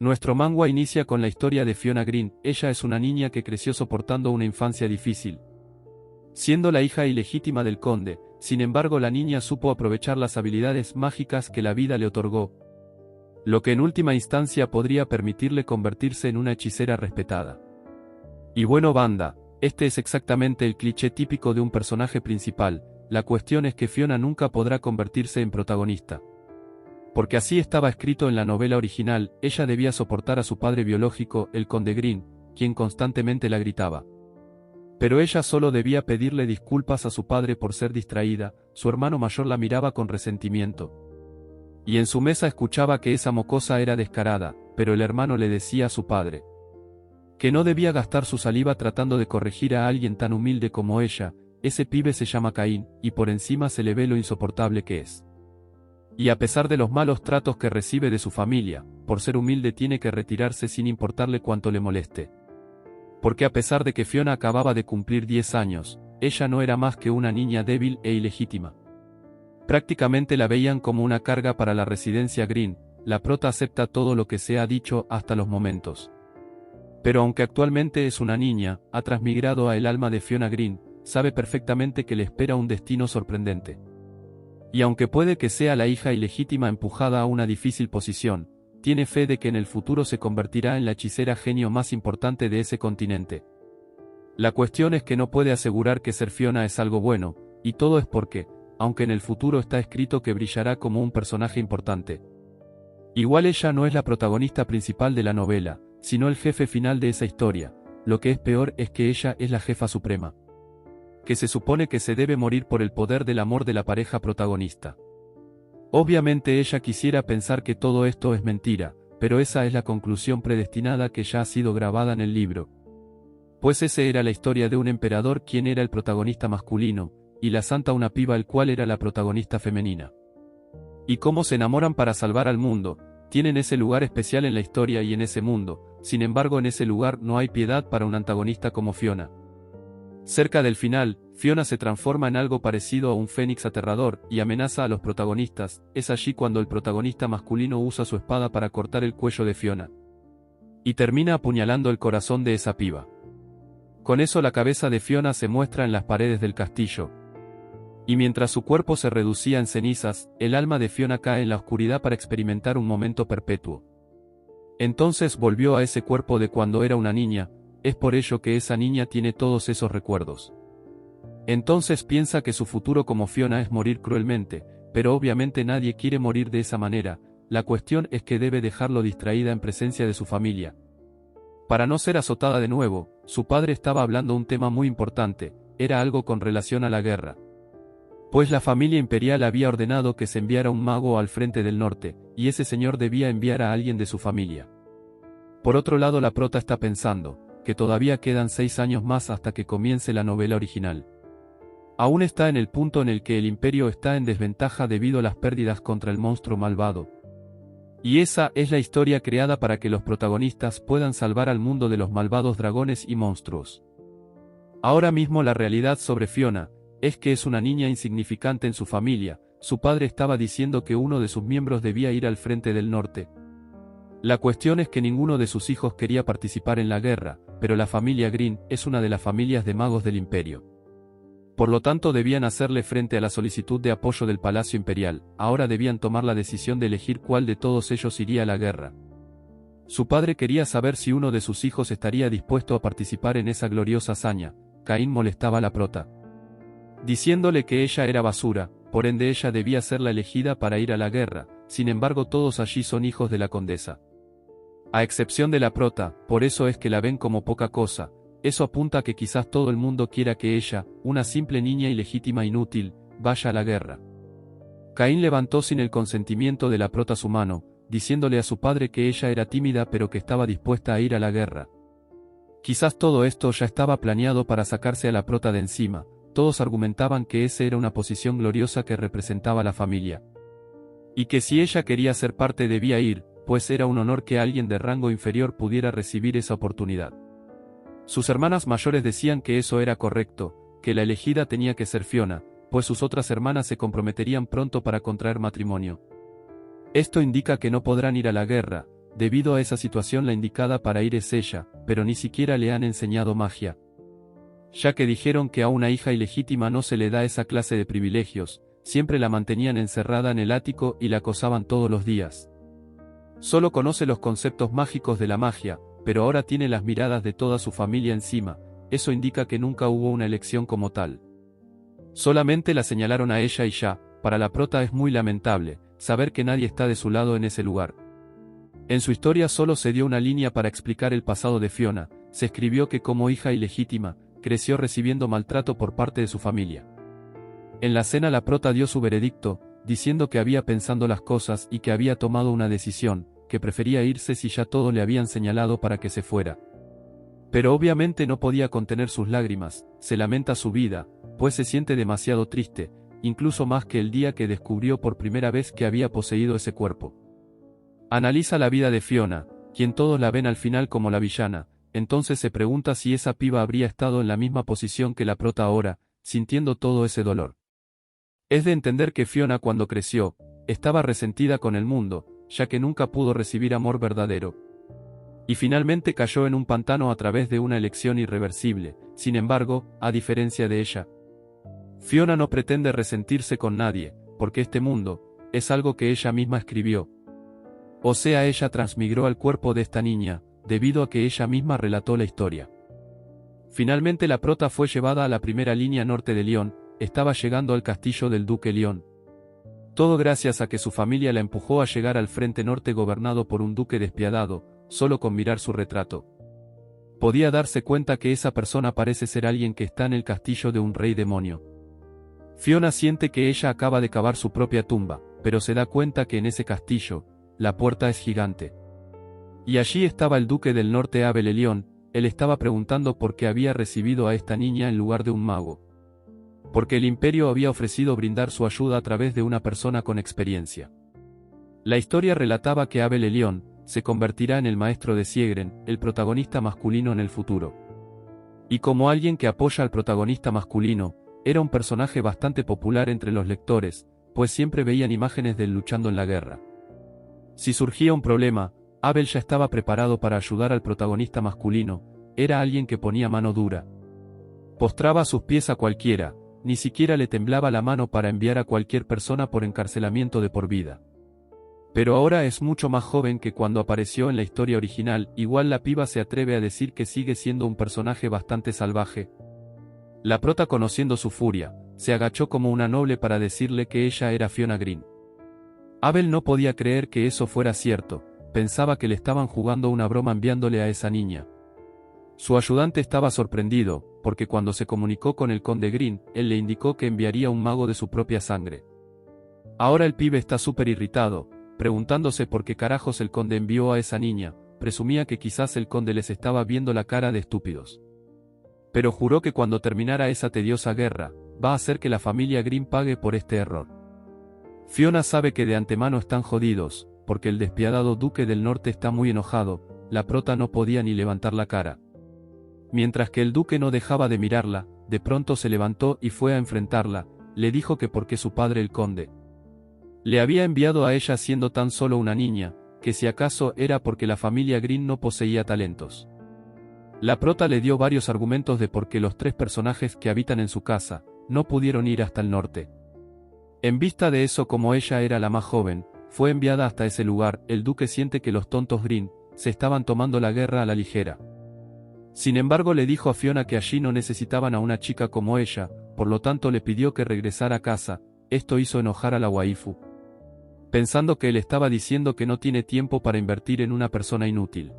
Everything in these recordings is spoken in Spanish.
Nuestro manga inicia con la historia de Fiona Green. Ella es una niña que creció soportando una infancia difícil, siendo la hija ilegítima del conde. Sin embargo, la niña supo aprovechar las habilidades mágicas que la vida le otorgó, lo que en última instancia podría permitirle convertirse en una hechicera respetada. Y bueno, banda, este es exactamente el cliché típico de un personaje principal. La cuestión es que Fiona nunca podrá convertirse en protagonista, porque así estaba escrito en la novela original. Ella debía soportar a su padre biológico, el conde Green, quien constantemente la gritaba. Pero ella solo debía pedirle disculpas a su padre por ser distraída. Su hermano mayor la miraba con resentimiento, y en su mesa escuchaba que esa mocosa era descarada, pero el hermano le decía a su padre que no debía gastar su saliva tratando de corregir a alguien tan humilde como ella. Ese pibe se llama Caín, y por encima se le ve lo insoportable que es. Y a pesar de los malos tratos que recibe de su familia, por ser humilde tiene que retirarse sin importarle cuánto le moleste. Porque a pesar de que Fiona acababa de cumplir 10 años, ella no era más que una niña débil e ilegítima. Prácticamente la veían como una carga para la residencia Green. La prota acepta todo lo que se ha dicho hasta los momentos. Pero aunque actualmente es una niña, ha transmigrado a el alma de Fiona Green, sabe perfectamente que le espera un destino sorprendente. Y aunque puede que sea la hija ilegítima empujada a una difícil posición, tiene fe de que en el futuro se convertirá en la hechicera genio más importante de ese continente. La cuestión es que no puede asegurar que ser Fiona es algo bueno, y todo es porque, aunque en el futuro está escrito que brillará como un personaje importante, igual ella no es la protagonista principal de la novela, sino el jefe final de esa historia. Lo que es peor es que ella es la jefa suprema, que se supone que se debe morir por el poder del amor de la pareja protagonista. Obviamente ella quisiera pensar que todo esto es mentira, pero esa es la conclusión predestinada que ya ha sido grabada en el libro. Pues esa era la historia de un emperador quien era el protagonista masculino, y la santa una piba el cual era la protagonista femenina. Y cómo se enamoran para salvar al mundo. Tienen ese lugar especial en la historia y en ese mundo. Sin embargo, en ese lugar no hay piedad para un antagonista como Fiona. Cerca del final, Fiona se transforma en algo parecido a un fénix aterrador, y amenaza a los protagonistas. Es allí cuando el protagonista masculino usa su espada para cortar el cuello de Fiona, y termina apuñalando el corazón de esa piba. Con eso la cabeza de Fiona se muestra en las paredes del castillo. Y mientras su cuerpo se reducía en cenizas, el alma de Fiona cae en la oscuridad para experimentar un momento perpetuo. Entonces volvió a ese cuerpo de cuando era una niña. Es por ello que esa niña tiene todos esos recuerdos. Entonces piensa que su futuro como Fiona es morir cruelmente, pero obviamente nadie quiere morir de esa manera. La cuestión es que debe dejarlo distraída en presencia de su familia, para no ser azotada de nuevo. Su padre estaba hablando un tema muy importante, era algo con relación a la guerra. Pues la familia imperial había ordenado que se enviara un mago al frente del norte, y ese señor debía enviar a alguien de su familia. Por otro lado, la prota está pensando que todavía quedan 6 años más hasta que comience la novela original. Aún está en el punto en el que el imperio está en desventaja debido a las pérdidas contra el monstruo malvado. Y esa es la historia creada para que los protagonistas puedan salvar al mundo de los malvados dragones y monstruos. Ahora mismo la realidad sobre Fiona es que es una niña insignificante en su familia. Su padre estaba diciendo que uno de sus miembros debía ir al frente del norte. La cuestión es que ninguno de sus hijos quería participar en la guerra, pero la familia Green es una de las familias de magos del imperio. Por lo tanto debían hacerle frente a la solicitud de apoyo del Palacio Imperial. Ahora debían tomar la decisión de elegir cuál de todos ellos iría a la guerra. Su padre quería saber si uno de sus hijos estaría dispuesto a participar en esa gloriosa hazaña. Caín molestaba a la prota, diciéndole que ella era basura, por ende ella debía ser la elegida para ir a la guerra. Sin embargo, todos allí son hijos de la condesa, a excepción de la prota. Por eso es que la ven como poca cosa. Eso apunta a que quizás todo el mundo quiera que ella, una simple niña ilegítima inútil, vaya a la guerra. Caín levantó sin el consentimiento de la prota su mano, diciéndole a su padre que ella era tímida pero que estaba dispuesta a ir a la guerra. Quizás todo esto ya estaba planeado para sacarse a la prota de encima. Todos argumentaban que esa era una posición gloriosa que representaba a la familia, y que si ella quería ser parte debía ir, pues era un honor que alguien de rango inferior pudiera recibir esa oportunidad. Sus hermanas mayores decían que eso era correcto, que la elegida tenía que ser Fiona, pues sus otras hermanas se comprometerían pronto para contraer matrimonio. Esto indica que no podrán ir a la guerra, debido a esa situación la indicada para ir es ella, pero ni siquiera le han enseñado magia. Ya que dijeron que a una hija ilegítima no se le da esa clase de privilegios, siempre la mantenían encerrada en el ático y la acosaban todos los días. Solo conoce los conceptos mágicos de la magia, pero ahora tiene las miradas de toda su familia encima, eso indica que nunca hubo una elección como tal. Solamente la señalaron a ella y ya, para la prota es muy lamentable, saber que nadie está de su lado en ese lugar. En su historia solo se dio una línea para explicar el pasado de Fiona, se escribió que como hija ilegítima, creció recibiendo maltrato por parte de su familia. En la cena la prota dio su veredicto, diciendo que había pensado las cosas y que había tomado una decisión, que prefería irse si ya todo le habían señalado para que se fuera. Pero obviamente no podía contener sus lágrimas, se lamenta su vida, pues se siente demasiado triste, incluso más que el día que descubrió por primera vez que había poseído ese cuerpo. Analiza la vida de Fiona, quien todos la ven al final como la villana, entonces se pregunta si esa piba habría estado en la misma posición que la prota ahora, sintiendo todo ese dolor. Es de entender que Fiona cuando creció, estaba resentida con el mundo, ya que nunca pudo recibir amor verdadero. Y finalmente cayó en un pantano a través de una elección irreversible, sin embargo, a diferencia de ella, Fiona no pretende resentirse con nadie, porque este mundo, es algo que ella misma escribió. O sea, ella transmigró al cuerpo de esta niña, debido a que ella misma relató la historia. Finalmente la prota fue llevada a la primera línea norte de Lyon, estaba llegando al castillo del duque Lyon. Todo gracias a que su familia la empujó a llegar al frente norte gobernado por un duque despiadado, solo con mirar su retrato. Podía darse cuenta que esa persona parece ser alguien que está en el castillo de un rey demonio. Fiona siente que ella acaba de cavar su propia tumba, pero se da cuenta que en ese castillo, la puerta es gigante. Y allí estaba el duque del norte Abel Elión, él estaba preguntando por qué había recibido a esta niña en lugar de un mago. Porque el imperio había ofrecido brindar su ayuda a través de una persona con experiencia. La historia relataba que Abel Elión se convertirá en el maestro de Siegren, el protagonista masculino en el futuro. Y como alguien que apoya al protagonista masculino, era un personaje bastante popular entre los lectores, pues siempre veían imágenes de él luchando en la guerra. Si surgía un problema, Abel ya estaba preparado para ayudar al protagonista masculino, era alguien que ponía mano dura. Postraba a sus pies a cualquiera, ni siquiera le temblaba la mano para enviar a cualquier persona por encarcelamiento de por vida. Pero ahora es mucho más joven que cuando apareció en la historia original, igual la piba se atreve a decir que sigue siendo un personaje bastante salvaje. La prota, conociendo su furia, se agachó como una noble para decirle que ella era Fiona Green. Abel no podía creer que eso fuera cierto, pensaba que le estaban jugando una broma enviándole a esa niña. Su ayudante estaba sorprendido, porque cuando se comunicó con el conde Green, él le indicó que enviaría un mago de su propia sangre. Ahora el pibe está súper irritado, preguntándose por qué carajos el conde envió a esa niña, presumía que quizás el conde les estaba viendo la cara de estúpidos. Pero juró que cuando terminara esa tediosa guerra, va a hacer que la familia Green pague por este error. Fiona sabe que de antemano están jodidos, porque el despiadado duque del norte está muy enojado, la prota no podía ni levantar la cara. Mientras que el duque no dejaba de mirarla, de pronto se levantó y fue a enfrentarla, le dijo que porque su padre el conde le había enviado a ella siendo tan solo una niña, que si acaso era porque la familia Green no poseía talentos. La prota le dio varios argumentos de por qué los tres personajes que habitan en su casa, no pudieron ir hasta el norte. En vista de eso, como ella era la más joven, fue enviada hasta ese lugar, el duque siente que los tontos Green, se estaban tomando la guerra a la ligera. Sin embargo le dijo a Fiona que allí no necesitaban a una chica como ella, por lo tanto le pidió que regresara a casa, esto hizo enojar a la waifu. Pensando que él estaba diciendo que no tiene tiempo para invertir en una persona inútil.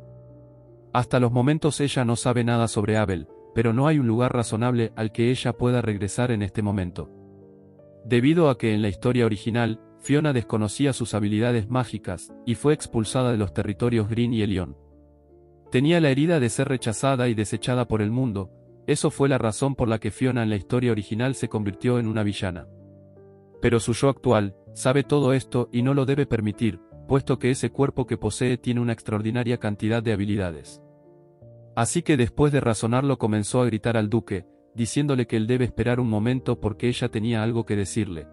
Hasta los momentos ella no sabe nada sobre Abel, pero no hay un lugar razonable al que ella pueda regresar en este momento. Debido a que en la historia original, Fiona desconocía sus habilidades mágicas, y fue expulsada de los territorios Green y Elión. Tenía la herida de ser rechazada y desechada por el mundo, eso fue la razón por la que Fiona en la historia original se convirtió en una villana. Pero su yo actual, sabe todo esto y no lo debe permitir, puesto que ese cuerpo que posee tiene una extraordinaria cantidad de habilidades. Así que después de razonarlo comenzó a gritar al duque, diciéndole que él debe esperar un momento porque ella tenía algo que decirle.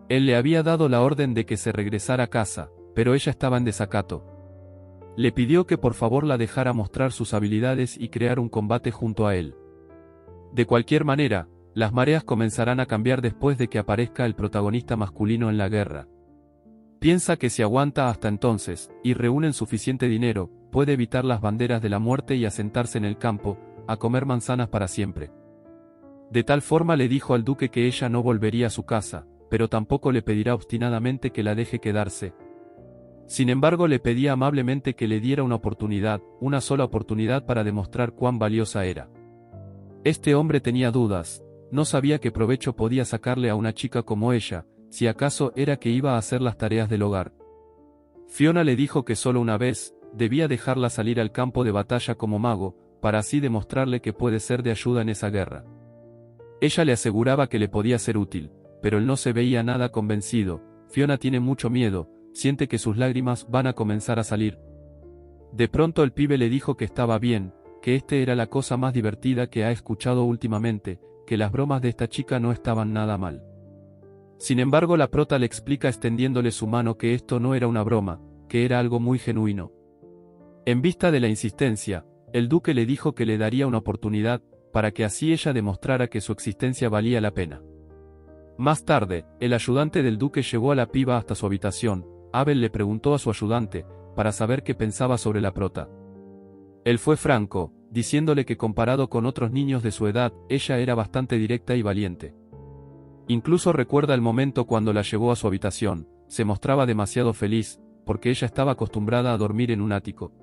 Él le había dado la orden de que se regresara a casa, pero ella estaba en desacato. Le pidió que por favor la dejara mostrar sus habilidades y crear un combate junto a él. De cualquier manera, las mareas comenzarán a cambiar después de que aparezca el protagonista masculino en la guerra. Piensa que si aguanta hasta entonces, y reúnen suficiente dinero, puede evitar las banderas de la muerte y asentarse en el campo, a comer manzanas para siempre. De tal forma le dijo al duque que ella no volvería a su casa, pero tampoco le pedirá obstinadamente que la deje quedarse. Sin embargo, le pedía amablemente que le diera una oportunidad, una sola oportunidad para demostrar cuán valiosa era. Este hombre tenía dudas, no sabía qué provecho podía sacarle a una chica como ella, si acaso era que iba a hacer las tareas del hogar. Fiona le dijo que solo una vez, debía dejarla salir al campo de batalla como mago, para así demostrarle que puede ser de ayuda en esa guerra. Ella le aseguraba que le podía ser útil, pero él no se veía nada convencido. Fiona tiene mucho miedo, siente que sus lágrimas van a comenzar a salir. De pronto el pibe le dijo que estaba bien, que este era la cosa más divertida que ha escuchado últimamente, que las bromas de esta chica no estaban nada mal. Sin embargo, la prota le explica extendiéndole su mano que esto no era una broma, que era algo muy genuino. En vista de la insistencia, el duque le dijo que le daría una oportunidad, para que así ella demostrara que su existencia valía la pena. Más tarde, el ayudante del duque llevó a la piba hasta su habitación. Abel le preguntó a su ayudante, para saber qué pensaba sobre la prota. Él fue franco, diciéndole que comparado con otros niños de su edad, ella era bastante directa y valiente. Incluso recuerda el momento cuando la llevó a su habitación, se mostraba demasiado feliz, porque ella estaba acostumbrada a dormir en un ático.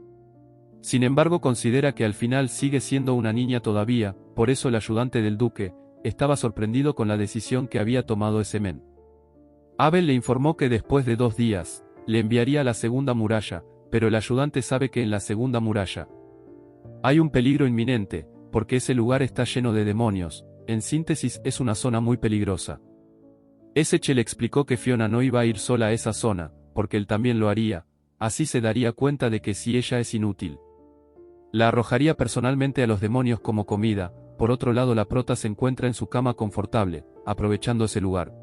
Sin embargo, considera que al final sigue siendo una niña todavía, por eso el ayudante del duque estaba sorprendido con la decisión que había tomado ese men. Abel le informó que después de 2 días, le enviaría a la segunda muralla, pero el ayudante sabe que en la segunda muralla hay un peligro inminente, porque ese lugar está lleno de demonios. En síntesis, es una zona muy peligrosa. Sh le explicó que Fiona no iba a ir sola a esa zona, porque él también lo haría, así se daría cuenta de que si ella es inútil, la arrojaría personalmente a los demonios como comida. Por otro lado, la prota se encuentra en su cama confortable, aprovechando ese lugar.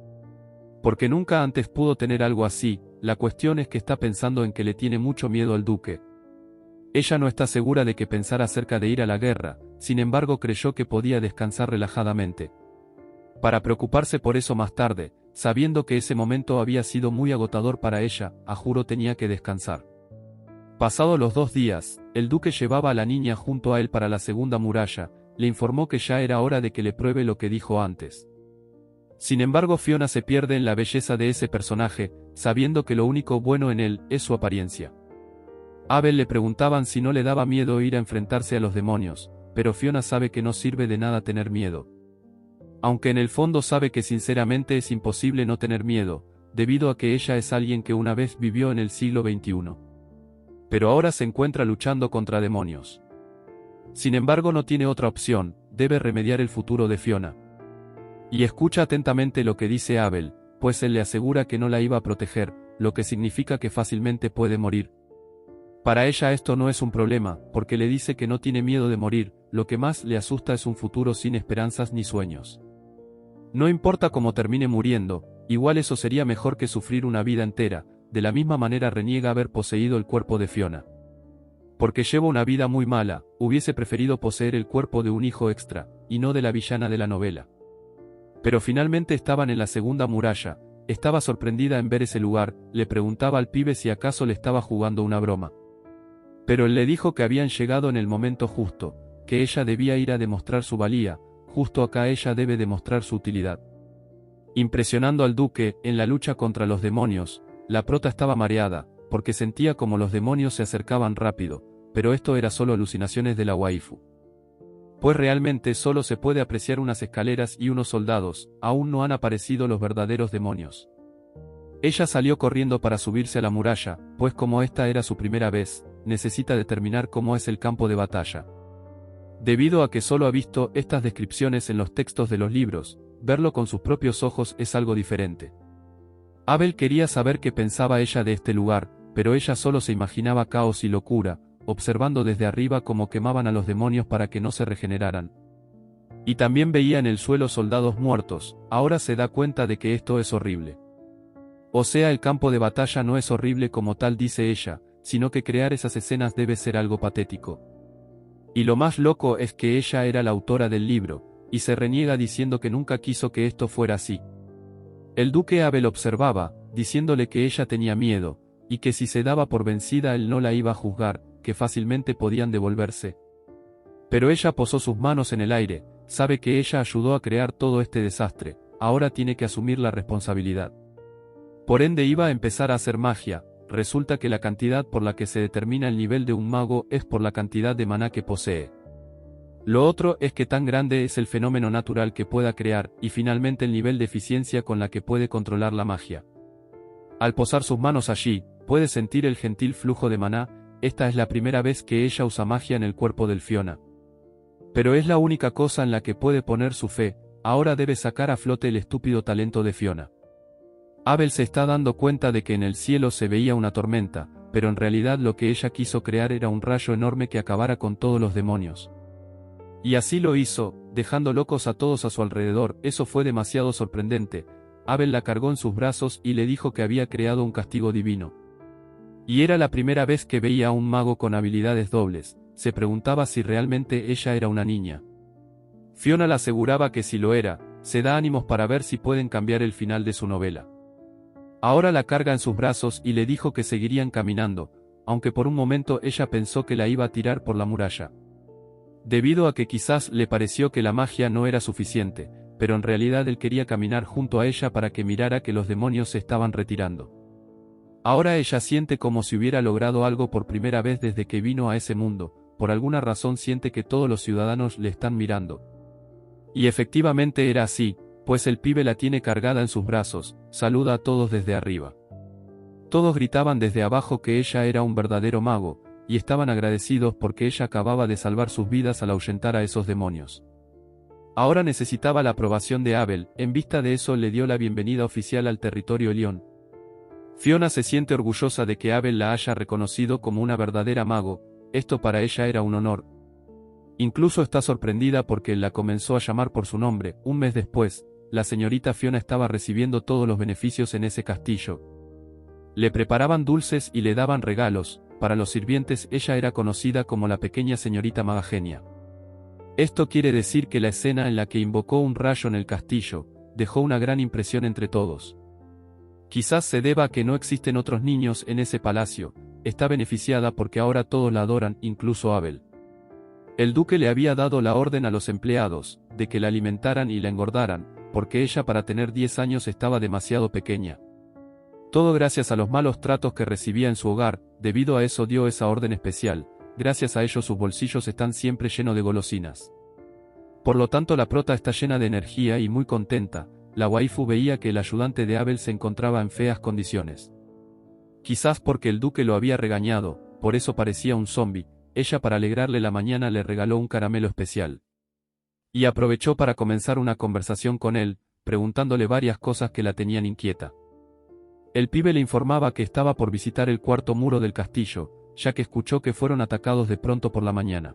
Porque nunca antes pudo tener algo así, la cuestión es que está pensando en que le tiene mucho miedo al duque. Ella no está segura de que pensara acerca de ir a la guerra, sin embargo creyó que podía descansar relajadamente. Para preocuparse por eso más tarde, sabiendo que ese momento había sido muy agotador para ella, a juro tenía que descansar. Pasados los 2 días, el duque llevaba a la niña junto a él para la segunda muralla, le informó que ya era hora de que le pruebe lo que dijo antes. Sin embargo, Fiona se pierde en la belleza de ese personaje, sabiendo que lo único bueno en él es su apariencia. Abel le preguntaban si no le daba miedo ir a enfrentarse a los demonios, pero Fiona sabe que no sirve de nada tener miedo. Aunque en el fondo sabe que sinceramente es imposible no tener miedo, debido a que ella es alguien que una vez vivió en el siglo XXI. Pero ahora se encuentra luchando contra demonios. Sin embargo, no tiene otra opción, debe remediar el futuro de Fiona. Y escucha atentamente lo que dice Abel, pues él le asegura que no la iba a proteger, lo que significa que fácilmente puede morir. Para ella esto no es un problema, porque le dice que no tiene miedo de morir, lo que más le asusta es un futuro sin esperanzas ni sueños. No importa cómo termine muriendo, igual eso sería mejor que sufrir una vida entera. De la misma manera reniega haber poseído el cuerpo de Fiona. Porque llevo una vida muy mala, hubiese preferido poseer el cuerpo de un hijo extra, y no de la villana de la novela. Pero finalmente estaban en la segunda muralla, estaba sorprendida en ver ese lugar, le preguntaba al pibe si acaso le estaba jugando una broma. Pero él le dijo que habían llegado en el momento justo, que ella debía ir a demostrar su valía, justo acá ella debe demostrar su utilidad. Impresionando al duque, en la lucha contra los demonios, la prota estaba mareada, porque sentía como los demonios se acercaban rápido, pero esto era solo alucinaciones de la waifu. Pues realmente solo se puede apreciar unas escaleras y unos soldados, aún no han aparecido los verdaderos demonios. Ella salió corriendo para subirse a la muralla, pues como esta era su primera vez, necesita determinar cómo es el campo de batalla. Debido a que solo ha visto estas descripciones en los textos de los libros, verlo con sus propios ojos es algo diferente. Abel quería saber qué pensaba ella de este lugar, pero ella solo se imaginaba caos y locura, observando desde arriba cómo quemaban a los demonios para que no se regeneraran. Y también veía en el suelo soldados muertos, ahora se da cuenta de que esto es horrible. O sea, el campo de batalla no es horrible como tal dice ella, sino que crear esas escenas debe ser algo patético. Y lo más loco es que ella era la autora del libro, y se reniega diciendo que nunca quiso que esto fuera así. El duque Abel observaba, diciéndole que ella tenía miedo, y que si se daba por vencida él no la iba a juzgar, que fácilmente podían devolverse. Pero ella posó sus manos en el aire, sabe que ella ayudó a crear todo este desastre, ahora tiene que asumir la responsabilidad. Por ende iba a empezar a hacer magia. Resulta que la cantidad por la que se determina el nivel de un mago es por la cantidad de maná que posee. Lo otro es que tan grande es el fenómeno natural que pueda crear, y finalmente el nivel de eficiencia con la que puede controlar la magia. Al posar sus manos allí, puede sentir el gentil flujo de maná. Esta es la primera vez que ella usa magia en el cuerpo del Fiona. Pero es la única cosa en la que puede poner su fe, ahora debe sacar a flote el estúpido talento de Fiona. Abel se está dando cuenta de que en el cielo se veía una tormenta, pero en realidad lo que ella quiso crear era un rayo enorme que acabara con todos los demonios. Y así lo hizo, dejando locos a todos a su alrededor. Eso fue demasiado sorprendente. Abel la cargó en sus brazos y le dijo que había creado un castigo divino. Y era la primera vez que veía a un mago con habilidades dobles. Se preguntaba si realmente ella era una niña. Fiona le aseguraba que si lo era, se da ánimos para ver si pueden cambiar el final de su novela. Ahora la carga en sus brazos y le dijo que seguirían caminando, aunque por un momento ella pensó que la iba a tirar por la muralla. Debido a que quizás le pareció que la magia no era suficiente, pero en realidad él quería caminar junto a ella para que mirara que los demonios se estaban retirando. Ahora ella siente como si hubiera logrado algo por primera vez desde que vino a ese mundo, por alguna razón siente que todos los ciudadanos le están mirando. Y efectivamente era así, pues el pibe la tiene cargada en sus brazos, saluda a todos desde arriba. Todos gritaban desde abajo que ella era un verdadero mago, y estaban agradecidos porque ella acababa de salvar sus vidas al ahuyentar a esos demonios. Ahora necesitaba la aprobación de Abel, en vista de eso le dio la bienvenida oficial al territorio Elión. Fiona se siente orgullosa de que Abel la haya reconocido como una verdadera mago, esto para ella era un honor. Incluso está sorprendida porque él la comenzó a llamar por su nombre. Un mes después, la señorita Fiona estaba recibiendo todos los beneficios en ese castillo. Le preparaban dulces y le daban regalos. Para los sirvientes ella era conocida como la pequeña señorita maga genia. Esto quiere decir que la escena en la que invocó un rayo en el castillo, dejó una gran impresión entre todos. Quizás se deba a que no existen otros niños en ese palacio, está beneficiada porque ahora todos la adoran, incluso Abel. El duque le había dado la orden a los empleados, de que la alimentaran y la engordaran, porque ella para tener 10 años estaba demasiado pequeña. Todo gracias a los malos tratos que recibía en su hogar, debido a eso dio esa orden especial, gracias a ello sus bolsillos están siempre llenos de golosinas. Por lo tanto la prota está llena de energía y muy contenta. La waifu veía que el ayudante de Abel se encontraba en feas condiciones. Quizás porque el duque lo había regañado, por eso parecía un zombi. Ella para alegrarle la mañana le regaló un caramelo especial. Y aprovechó para comenzar una conversación con él, preguntándole varias cosas que la tenían inquieta. El pibe le informaba que estaba por visitar el cuarto muro del castillo, ya que escuchó que fueron atacados de pronto por la mañana.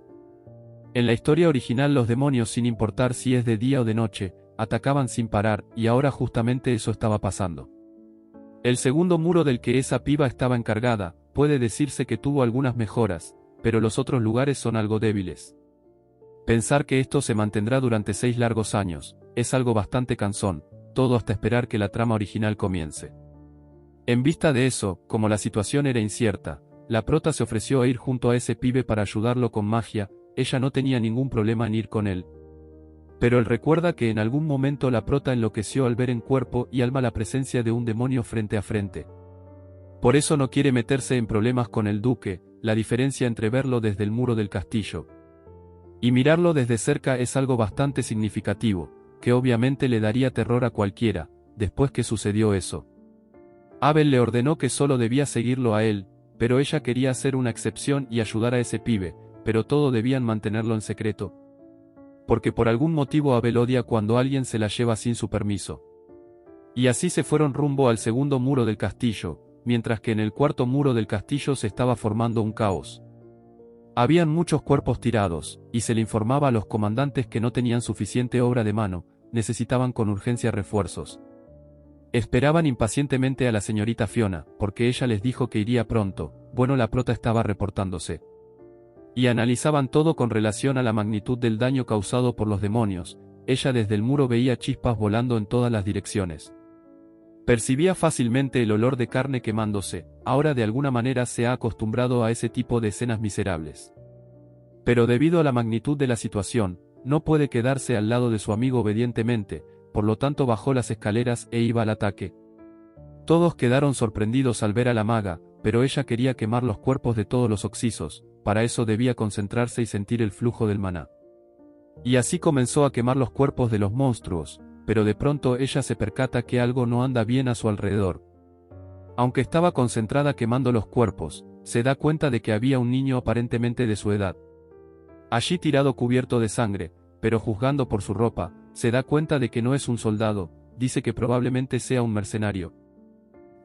En la historia original los demonios, sin importar si es de día o de noche, atacaban sin parar, y ahora justamente eso estaba pasando. El segundo muro del que esa piba estaba encargada, puede decirse que tuvo algunas mejoras, pero los otros lugares son algo débiles. Pensar que esto se mantendrá durante 6 largos años, es algo bastante cansón, todo hasta esperar que la trama original comience. En vista de eso, como la situación era incierta, la prota se ofreció a ir junto a ese pibe para ayudarlo con magia. Ella no tenía ningún problema en ir con él. Pero él recuerda que en algún momento la prota enloqueció al ver en cuerpo y alma la presencia de un demonio frente a frente. Por eso no quiere meterse en problemas con el duque. La diferencia entre verlo desde el muro del castillo y mirarlo desde cerca es algo bastante significativo, que obviamente le daría terror a cualquiera, después que sucedió eso. Abel le ordenó que solo debía seguirlo a él, pero ella quería hacer una excepción y ayudar a ese pibe, pero todo debían mantenerlo en secreto. Porque por algún motivo Abel odia cuando alguien se la lleva sin su permiso. Y así se fueron rumbo al segundo muro del castillo, mientras que en el cuarto muro del castillo se estaba formando un caos. Habían muchos cuerpos tirados, y se le informaba a los comandantes que no tenían suficiente obra de mano, necesitaban con urgencia refuerzos. Esperaban impacientemente a la señorita Fiona, porque ella les dijo que iría pronto. Bueno, la prota estaba reportándose. Y analizaban todo con relación a la magnitud del daño causado por los demonios. Ella desde el muro veía chispas volando en todas las direcciones. Percibía fácilmente el olor de carne quemándose. Ahora de alguna manera se ha acostumbrado a ese tipo de escenas miserables. Pero debido a la magnitud de la situación, no puede quedarse al lado de su amigo obedientemente, por lo tanto bajó las escaleras e iba al ataque. Todos quedaron sorprendidos al ver a la maga, pero ella quería quemar los cuerpos de todos los oxisos, para eso debía concentrarse y sentir el flujo del maná. Y así comenzó a quemar los cuerpos de los monstruos, pero de pronto ella se percata que algo no anda bien a su alrededor. Aunque estaba concentrada quemando los cuerpos, se da cuenta de que había un niño aparentemente de su edad. Allí tirado cubierto de sangre, pero juzgando por su ropa, se da cuenta de que no es un soldado, dice que probablemente sea un mercenario.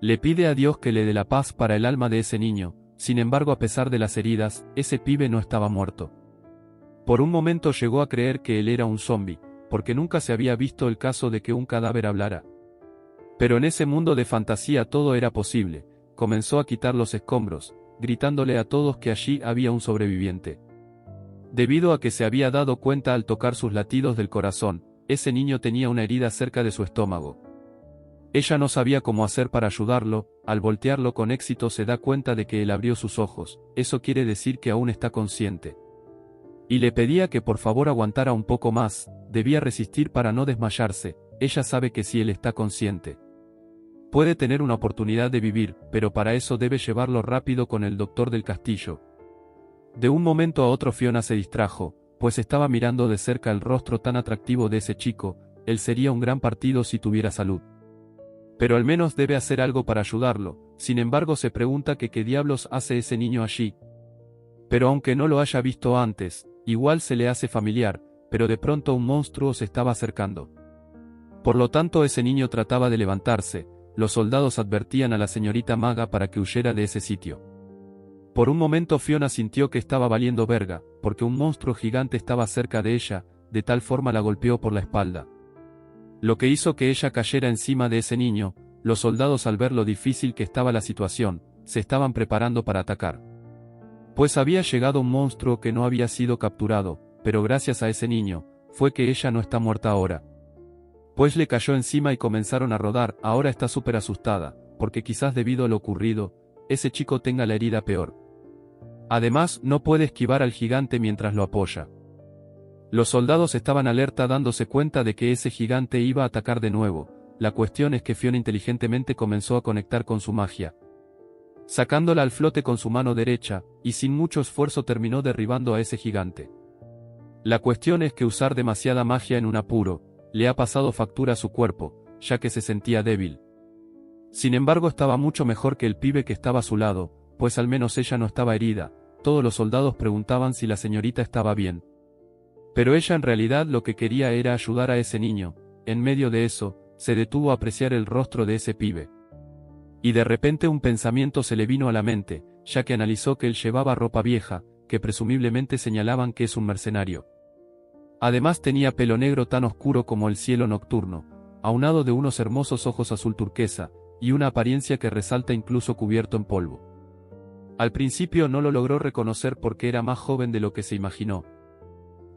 Le pide a Dios que le dé la paz para el alma de ese niño, sin embargo a pesar de las heridas, ese pibe no estaba muerto. Por un momento llegó a creer que él era un zombi, porque nunca se había visto el caso de que un cadáver hablara. Pero en ese mundo de fantasía todo era posible. Comenzó a quitar los escombros, gritándole a todos que allí había un sobreviviente. Debido a que se había dado cuenta al tocar sus latidos del corazón, ese niño tenía una herida cerca de su estómago. Ella no sabía cómo hacer para ayudarlo. Al voltearlo con éxito se da cuenta de que él abrió sus ojos, eso quiere decir que aún está consciente. Y le pedía que por favor aguantara un poco más, debía resistir para no desmayarse. Ella sabe que si él está consciente, puede tener una oportunidad de vivir, pero para eso debe llevarlo rápido con el doctor del castillo. De un momento a otro Fiona se distrajo, pues estaba mirando de cerca el rostro tan atractivo de ese chico. Él sería un gran partido si tuviera salud. Pero al menos debe hacer algo para ayudarlo. Sin embargo se pregunta que qué diablos hace ese niño allí. Pero aunque no lo haya visto antes, igual se le hace familiar, pero de pronto un monstruo se estaba acercando. Por lo tanto ese niño trataba de levantarse. Los soldados advertían a la señorita maga para que huyera de ese sitio. Por un momento Fiona sintió que estaba valiendo verga, porque un monstruo gigante estaba cerca de ella, de tal forma la golpeó por la espalda. Lo que hizo que ella cayera encima de ese niño. Los soldados al ver lo difícil que estaba la situación, se estaban preparando para atacar. Pues había llegado un monstruo que no había sido capturado, pero gracias a ese niño, fue que ella no está muerta ahora. Pues le cayó encima y comenzaron a rodar. Ahora está súper asustada, porque quizás debido a lo ocurrido, ese chico tenga la herida peor. Además, no puede esquivar al gigante mientras lo apoya. Los soldados estaban alerta dándose cuenta de que ese gigante iba a atacar de nuevo. La cuestión es que Fiona inteligentemente comenzó a conectar con su magia, sacándola al flote con su mano derecha, y sin mucho esfuerzo terminó derribando a ese gigante. La cuestión es que usar demasiada magia en un apuro, le ha pasado factura a su cuerpo, ya que se sentía débil. Sin embargo estaba mucho mejor que el pibe que estaba a su lado, pues al menos ella no estaba herida. Todos los soldados preguntaban si la señorita estaba bien. Pero ella en realidad lo que quería era ayudar a ese niño. En medio de eso, se detuvo a apreciar el rostro de ese pibe. Y de repente un pensamiento se le vino a la mente, ya que analizó que él llevaba ropa vieja, que presumiblemente señalaban que es un mercenario. Además tenía pelo negro tan oscuro como el cielo nocturno, aunado de unos hermosos ojos azul turquesa, y una apariencia que resalta incluso cubierto en polvo. Al principio no lo logró reconocer porque era más joven de lo que se imaginó.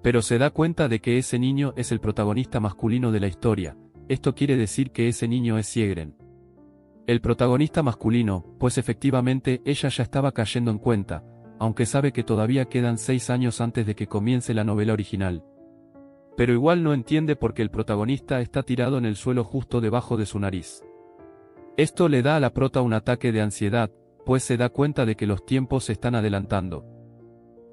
Pero se da cuenta de que ese niño es el protagonista masculino de la historia. Esto quiere decir que ese niño es Siegren. El protagonista masculino, pues efectivamente ella ya estaba cayendo en cuenta, aunque sabe que todavía quedan 6 años antes de que comience la novela original. Pero igual no entiende por qué el protagonista está tirado en el suelo justo debajo de su nariz. Esto le da a la prota un ataque de ansiedad, pues se da cuenta de que los tiempos se están adelantando.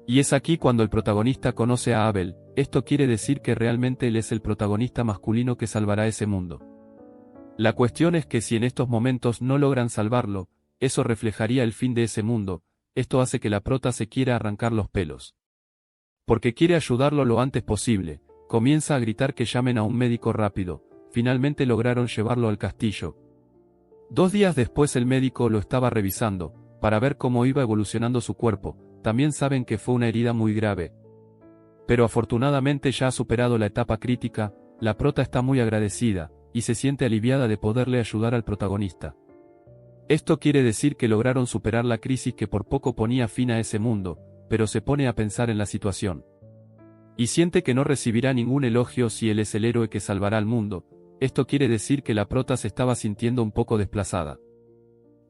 Y es aquí cuando el protagonista conoce a Abel. Esto quiere decir que realmente él es el protagonista masculino que salvará ese mundo. La cuestión es que si en estos momentos no logran salvarlo, eso reflejaría el fin de ese mundo. Esto hace que la prota se quiera arrancar los pelos. Porque quiere ayudarlo lo antes posible, comienza a gritar que llamen a un médico rápido. Finalmente lograron llevarlo al castillo. 2 días después el médico lo estaba revisando, para ver cómo iba evolucionando su cuerpo. También saben que fue una herida muy grave. Pero afortunadamente ya ha superado la etapa crítica. La prota está muy agradecida, y se siente aliviada de poderle ayudar al protagonista. Esto quiere decir que lograron superar la crisis que por poco ponía fin a ese mundo, pero se pone a pensar en la situación. Y siente que no recibirá ningún elogio si él es el héroe que salvará al mundo. Esto quiere decir que la prota se estaba sintiendo un poco desplazada.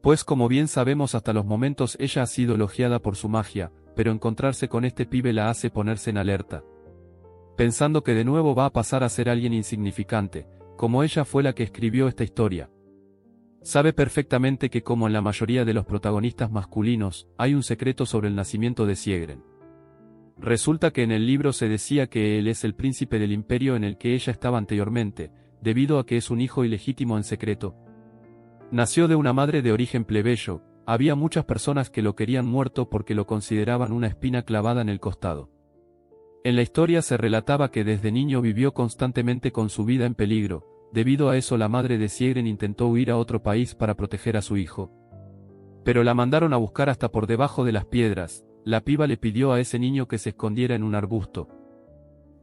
Pues como bien sabemos hasta los momentos ella ha sido elogiada por su magia, pero encontrarse con este pibe la hace ponerse en alerta. Pensando que de nuevo va a pasar a ser alguien insignificante, como ella fue la que escribió esta historia. Sabe perfectamente que como en la mayoría de los protagonistas masculinos, hay un secreto sobre el nacimiento de Siegren. Resulta que en el libro se decía que él es el príncipe del imperio en el que ella estaba anteriormente, debido a que es un hijo ilegítimo en secreto. Nació de una madre de origen plebeyo, había muchas personas que lo querían muerto porque lo consideraban una espina clavada en el costado. En la historia se relataba que desde niño vivió constantemente con su vida en peligro, debido a eso la madre de Siegren intentó huir a otro país para proteger a su hijo. Pero la mandaron a buscar hasta por debajo de las piedras. La piba le pidió a ese niño que se escondiera en un arbusto,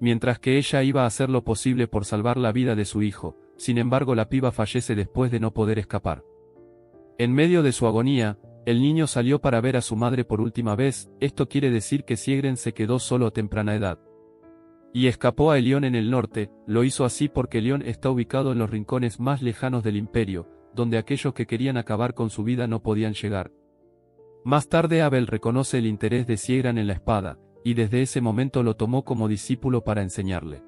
mientras que ella iba a hacer lo posible por salvar la vida de su hijo. Sin embargo, la piba fallece después de no poder escapar. En medio de su agonía, el niño salió para ver a su madre por última vez. Esto quiere decir que Siegren se quedó solo a temprana edad. Y escapó a Elión en el norte. Lo hizo así porque Elión está ubicado en los rincones más lejanos del imperio, donde aquellos que querían acabar con su vida no podían llegar. Más tarde Abel reconoce el interés de Siegren en la espada, y desde ese momento lo tomó como discípulo para enseñarle.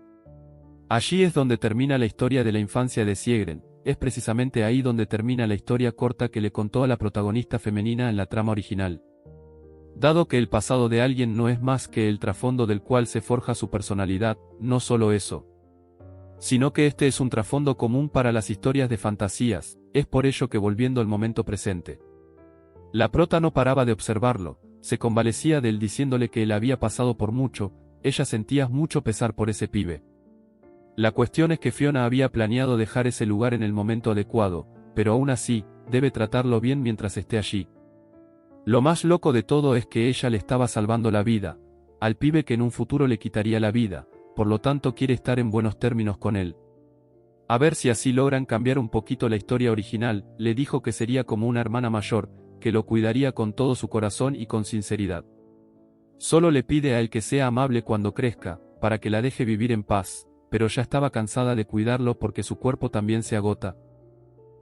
Allí es donde termina la historia de la infancia de Siegren. Es precisamente ahí donde termina la historia corta que le contó a la protagonista femenina en la trama original. Dado que el pasado de alguien no es más que el trasfondo del cual se forja su personalidad, no solo eso, sino que este es un trasfondo común para las historias de fantasías. Es por ello que volviendo al momento presente, la prota no paraba de observarlo, se convalecía de él diciéndole que él había pasado por mucho, ella sentía mucho pesar por ese pibe. La cuestión es que Fiona había planeado dejar ese lugar en el momento adecuado, pero aún así, debe tratarlo bien mientras esté allí. Lo más loco de todo es que ella le estaba salvando la vida, al pibe que en un futuro le quitaría la vida, por lo tanto quiere estar en buenos términos con él. A ver si así logran cambiar un poquito la historia original. Le dijo que sería como una hermana mayor, que lo cuidaría con todo su corazón y con sinceridad. Solo le pide a él que sea amable cuando crezca, para que la deje vivir en paz, pero ya estaba cansada de cuidarlo porque su cuerpo también se agota.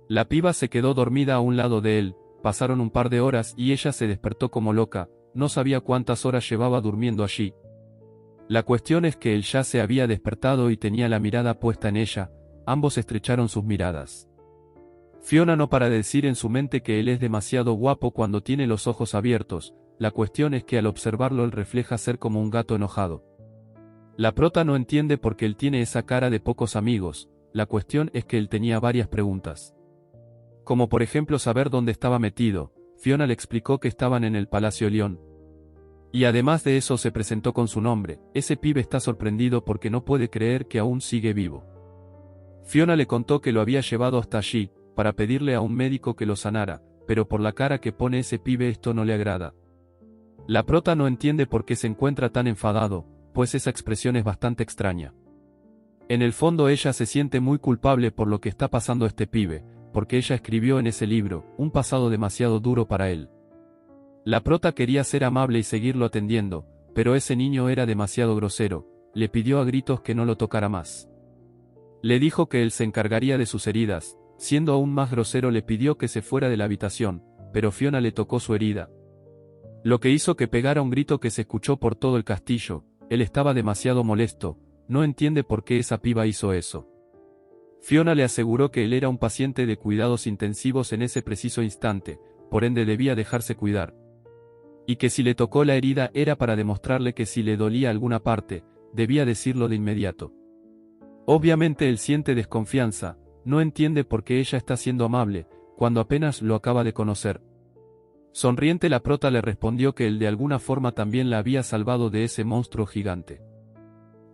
La piba se quedó dormida a un lado de él, pasaron un par de horas y ella se despertó como loca, no sabía cuántas horas llevaba durmiendo allí. La cuestión es que él ya se había despertado y tenía la mirada puesta en ella, ambos estrecharon sus miradas. Fiona no para de decir en su mente que él es demasiado guapo cuando tiene los ojos abiertos. La cuestión es que al observarlo él refleja ser como un gato enojado. La prota no entiende por qué él tiene esa cara de pocos amigos. La cuestión es que él tenía varias preguntas. Como por ejemplo saber dónde estaba metido. Fiona le explicó que estaban en el Palacio Elión. Y además de eso se presentó con su nombre. Ese pibe está sorprendido porque no puede creer que aún sigue vivo. Fiona le contó que lo había llevado hasta allí, para pedirle a un médico que lo sanara, pero por la cara que pone ese pibe esto no le agrada. La prota no entiende por qué se encuentra tan enfadado, pues esa expresión es bastante extraña. En el fondo ella se siente muy culpable por lo que está pasando a este pibe, porque ella escribió en ese libro, un pasado demasiado duro para él. La prota quería ser amable y seguirlo atendiendo, pero ese niño era demasiado grosero, le pidió a gritos que no lo tocara más. Le dijo que él se encargaría de sus heridas. Siendo aún más grosero le pidió que se fuera de la habitación, pero Fiona le tocó su herida, lo que hizo que pegara un grito que se escuchó por todo el castillo. Él estaba demasiado molesto, no entiende por qué esa piba hizo eso. Fiona le aseguró que él era un paciente de cuidados intensivos en ese preciso instante, por ende debía dejarse cuidar. Y que si le tocó la herida era para demostrarle que si le dolía alguna parte, debía decirlo de inmediato. Obviamente él siente desconfianza. No entiende por qué ella está siendo amable, cuando apenas lo acaba de conocer. Sonriente la prota le respondió que él de alguna forma también la había salvado de ese monstruo gigante.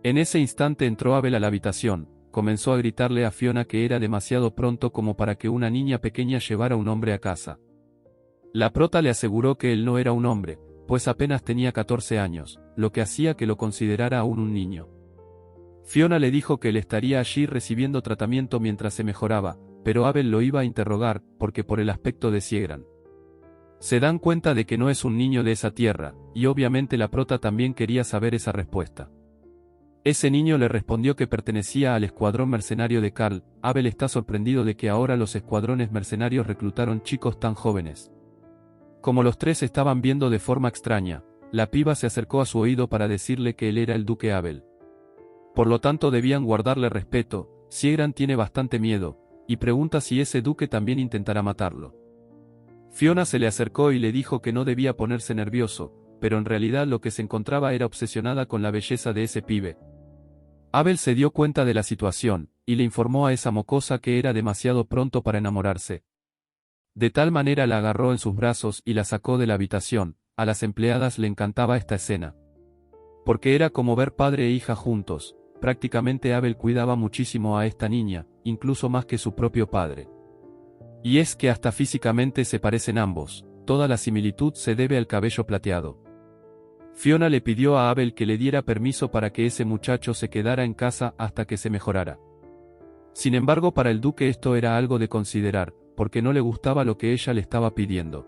En ese instante entró Abel a la habitación, comenzó a gritarle a Fiona que era demasiado pronto como para que una niña pequeña llevara un hombre a casa. La prota le aseguró que él no era un hombre, pues apenas tenía 14 años, lo que hacía que lo considerara aún un niño. Fiona le dijo que él estaría allí recibiendo tratamiento mientras se mejoraba, pero Abel lo iba a interrogar, porque por el aspecto de Siegran se dan cuenta de que no es un niño de esa tierra, y obviamente la prota también quería saber esa respuesta. Ese niño le respondió que pertenecía al escuadrón mercenario de Karl. Abel está sorprendido de que ahora los escuadrones mercenarios reclutaron chicos tan jóvenes. Como los tres estaban viendo de forma extraña, la piba se acercó a su oído para decirle que él era el duque Abel. Por lo tanto debían guardarle respeto. Siegran tiene bastante miedo, y pregunta si ese duque también intentará matarlo. Fiona se le acercó y le dijo que no debía ponerse nervioso, pero en realidad lo que se encontraba era obsesionada con la belleza de ese pibe. Abel se dio cuenta de la situación, y le informó a esa mocosa que era demasiado pronto para enamorarse. De tal manera la agarró en sus brazos y la sacó de la habitación. A las empleadas le encantaba esta escena, porque era como ver padre e hija juntos. Prácticamente Abel cuidaba muchísimo a esta niña, incluso más que su propio padre. Y es que hasta físicamente se parecen ambos, toda la similitud se debe al cabello plateado. Fiona le pidió a Abel que le diera permiso para que ese muchacho se quedara en casa hasta que se mejorara. Sin embargo, para el duque esto era algo de considerar, porque no le gustaba lo que ella le estaba pidiendo.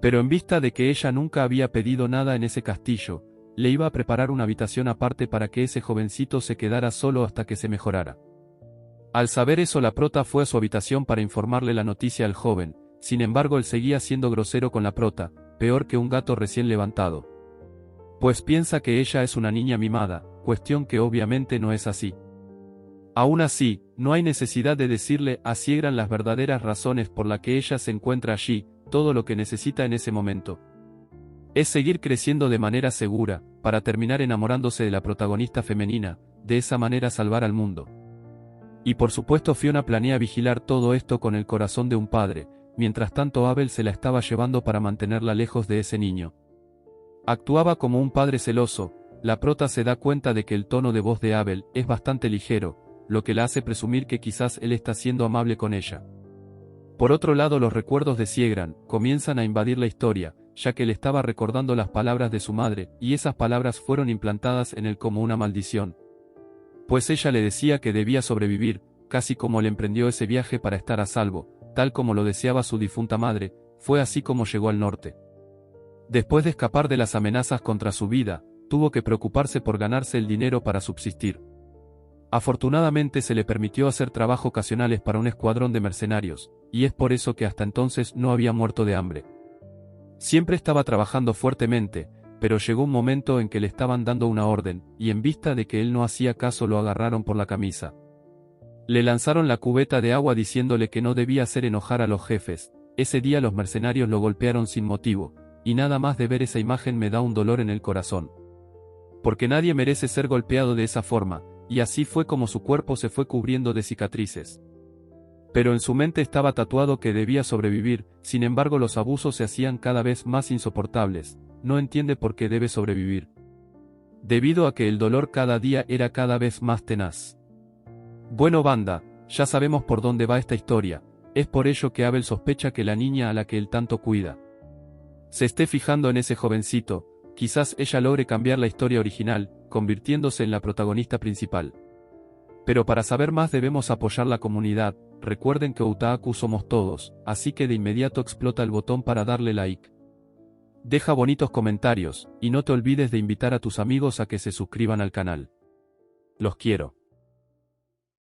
Pero en vista de que ella nunca había pedido nada en ese castillo, le iba a preparar una habitación aparte para que ese jovencito se quedara solo hasta que se mejorara. Al saber eso, la prota fue a su habitación para informarle la noticia al joven. Sin embargo, él seguía siendo grosero con la prota, peor que un gato recién levantado. Pues piensa que ella es una niña mimada, cuestión que obviamente no es así. Aún así, no hay necesidad de decirle a Siegran las verdaderas razones por las que ella se encuentra allí. Todo lo que necesita en ese momento es seguir creciendo de manera segura, para terminar enamorándose de la protagonista femenina, de esa manera salvar al mundo. Y por supuesto Fiona planea vigilar todo esto con el corazón de un padre. Mientras tanto Abel se la estaba llevando para mantenerla lejos de ese niño. Actuaba como un padre celoso. La prota se da cuenta de que el tono de voz de Abel es bastante ligero, lo que la hace presumir que quizás él está siendo amable con ella. Por otro lado, los recuerdos de Siegran comienzan a invadir la historia, ya que le estaba recordando las palabras de su madre, y esas palabras fueron implantadas en él como una maldición. Pues ella le decía que debía sobrevivir, casi como él emprendió ese viaje para estar a salvo, tal como lo deseaba su difunta madre. Fue así como llegó al norte. Después de escapar de las amenazas contra su vida, tuvo que preocuparse por ganarse el dinero para subsistir. Afortunadamente se le permitió hacer trabajo ocasionales para un escuadrón de mercenarios, y es por eso que hasta entonces no había muerto de hambre. Siempre estaba trabajando fuertemente, pero llegó un momento en que le estaban dando una orden, y en vista de que él no hacía caso lo agarraron por la camisa. Le lanzaron la cubeta de agua diciéndole que no debía hacer enojar a los jefes. Ese día los mercenarios lo golpearon sin motivo, y nada más de ver esa imagen me da un dolor en el corazón. Porque nadie merece ser golpeado de esa forma, y así fue como su cuerpo se fue cubriendo de cicatrices. Pero en su mente estaba tatuado que debía sobrevivir. Sin embargo, los abusos se hacían cada vez más insoportables. No entiende por qué debe sobrevivir. Debido a que el dolor cada día era cada vez más tenaz. Bueno banda, ya sabemos por dónde va esta historia. Es por ello que Abel sospecha que la niña a la que él tanto cuida se esté fijando en ese jovencito. Quizás ella logre cambiar la historia original, convirtiéndose en la protagonista principal. Pero para saber más debemos apoyar la comunidad. Recuerden que Otaku somos todos, así que de inmediato explota el botón para darle like. Deja bonitos comentarios, y no te olvides de invitar a tus amigos a que se suscriban al canal. Los quiero.